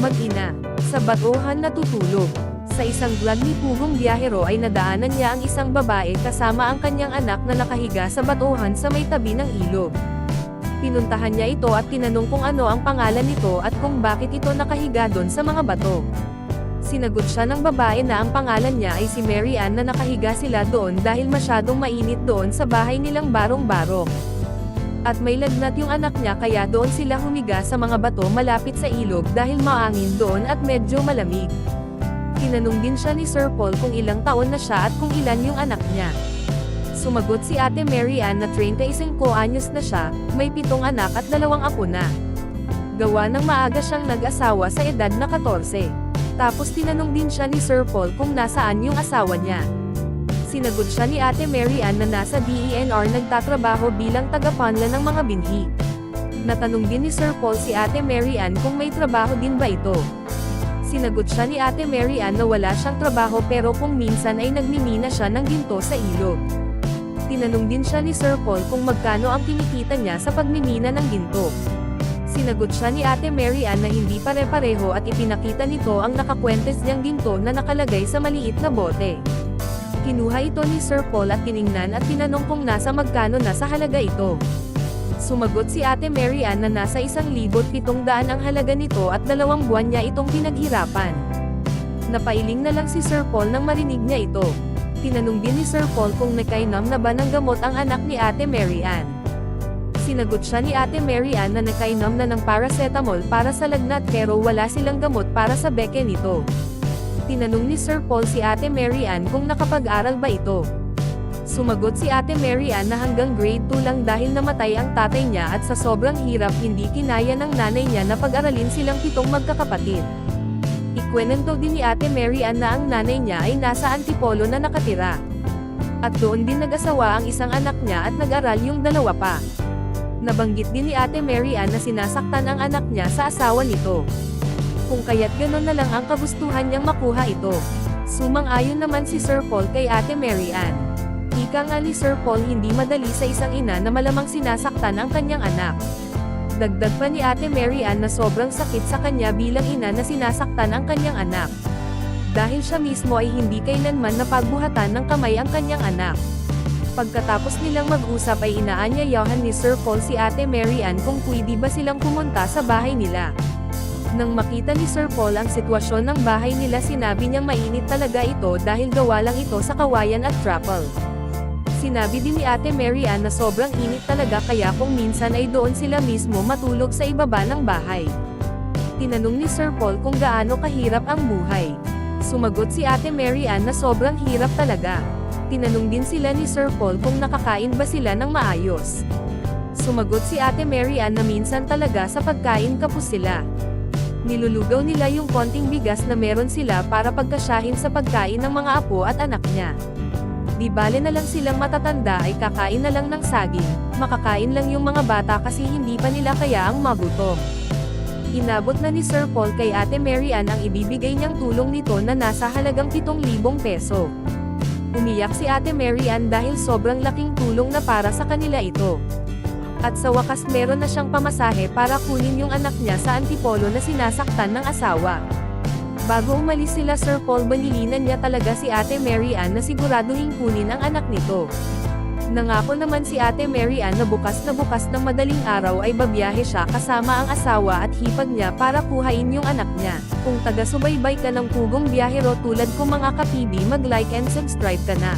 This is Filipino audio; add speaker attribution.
Speaker 1: Mag-ina, sa batuhan natutulog. Sa isang vlog ni Pugong Biyahero ay nadaanan niya ang isang babae kasama ang kanyang anak na nakahiga sa batuhan sa may tabi ng ilog. Pinuntahan niya ito at tinanong kung ano ang pangalan nito at kung bakit ito nakahiga doon sa mga bato. Sinagot siya ng babae na ang pangalan niya ay si Mary Ann na nakahiga sila doon dahil masyadong mainit doon sa bahay nilang barong-barong. At may lagnat yung anak niya kaya doon sila humiga sa mga bato malapit sa ilog dahil maangin doon at medyo malamig. Tinanong din siya ni Sir Paul kung ilang taon na siya at kung ilan yung anak niya. Sumagot si Ate Mary Ann na 35 anyos na siya, may 7 anak at 2 apo na. Gawa ng maaga siyang nag-asawa sa edad na 14. Tapos tinanong din siya ni Sir Paul kung nasaan yung asawa niya. Sinagot siya ni Ate Mary Ann na nasa DENR nagtatrabaho bilang taga-punla ng mga binhi. Natanong din ni Sir Paul si Ate Mary Ann kung may trabaho din ba ito. Sinagot siya ni Ate Mary Ann na wala siyang trabaho pero kung minsan ay nagmimina siya ng ginto sa ilog. Tinanong din siya ni Sir Paul kung magkano ang kinikita niya sa pagmimina ng ginto. Sinagot siya ni Ate Mary Ann na hindi pare-pareho at ipinakita nito ang nakakwentes niyang ginto na nakalagay sa maliit na bote. Kinuha ito ni Sir Paul at tiningnan at tinanong kung nasa magkano na sa halaga ito. Sumagot si Ate Mary Ann na nasa 1,700 ang halaga nito at 2 buwan niya itong pinaghirapan. Napailing na lang si Sir Paul nang marinig niya ito. Tinanong din ni Sir Paul kung nakainom na ba ng gamot ang anak ni Ate Mary Ann. Sinagot siya ni Ate Mary Ann na nakainom na ng paracetamol para sa lagnat pero wala silang gamot para sa beke nito. Tinanong ni Sir Paul si Ate Mary Ann kung nakapag-aral ba ito. Sumagot si Ate Mary Ann na hanggang grade 2 lang dahil namatay ang tatay niya at sa sobrang hirap hindi kinaya ng nanay niya na pag-aralin silang 7 magkakapatid. Ikwenento din ni Ate Mary Ann na ang nanay niya ay nasa Antipolo na nakatira. At doon din nag-asawa ang isang anak niya at nag-aral yung 2 pa. Nabanggit din ni Ate Mary Ann na sinasaktan ang anak niya sa asawa nito. Kung kaya't ganon na lang ang kagustuhan niyang makuha ito. Sumang-ayon naman si Sir Paul kay Ate Mary Ann. Ika nga ni Sir Paul hindi madali sa isang ina na malamang sinasaktan ang kanyang anak. Dagdag pa ni Ate Mary Ann na sobrang sakit sa kanya bilang ina na sinasaktan ang kanyang anak. Dahil siya mismo ay hindi kailanman napagbuhatan ng kamay ang kanyang anak. Pagkatapos nilang mag-usap ay inaanyayahan ni Sir Paul si Ate Mary Ann kung pwede ba silang pumunta sa bahay nila. Nang makita ni Sir Paul ang sitwasyon ng bahay nila sinabi niyang mainit talaga ito dahil gawa lang ito sa kawayan at trapal. Sinabi din ni Ate Mary Ann na sobrang init talaga kaya kung minsan ay doon sila mismo matulog sa ibaba ng bahay. Tinanong ni Sir Paul kung gaano kahirap ang buhay. Sumagot si Ate Mary Ann na sobrang hirap talaga. Tinanong din sila ni Sir Paul kung nakakain ba sila ng maayos. Sumagot si Ate Mary Ann na minsan talaga sa pagkain kapos sila. Nilulugaw nila yung konting bigas na meron sila para pagkasyahin sa pagkain ng mga apo at anak niya. Di bale na lang silang matatanda ay kakain na lang ng saging, makakain lang yung mga bata kasi hindi pa nila kaya ang magutom. Inabot na ni Sir Paul kay Ate Mary Ann ang ibibigay niyang tulong nito na nasa halagang 7,000 peso. Umiyak si Ate Mary Ann dahil sobrang laking tulong na para sa kanila ito. At sa wakas meron na siyang pamasahe para kunin yung anak niya sa Antipolo na sinasaktan ng asawa. Bago umalis sila Sir Paul banilinan niya talaga si Ate Mary Ann na siguraduhin kunin ang anak nito. Nangako naman si Ate Mary Ann na bukas ng madaling araw ay babiyahe siya kasama ang asawa at hipag niya para kuhain yung anak niya. Kung taga-subaybay ka ng Pugong Biyahero tulad ko mga kapibi mag-like and subscribe ka na.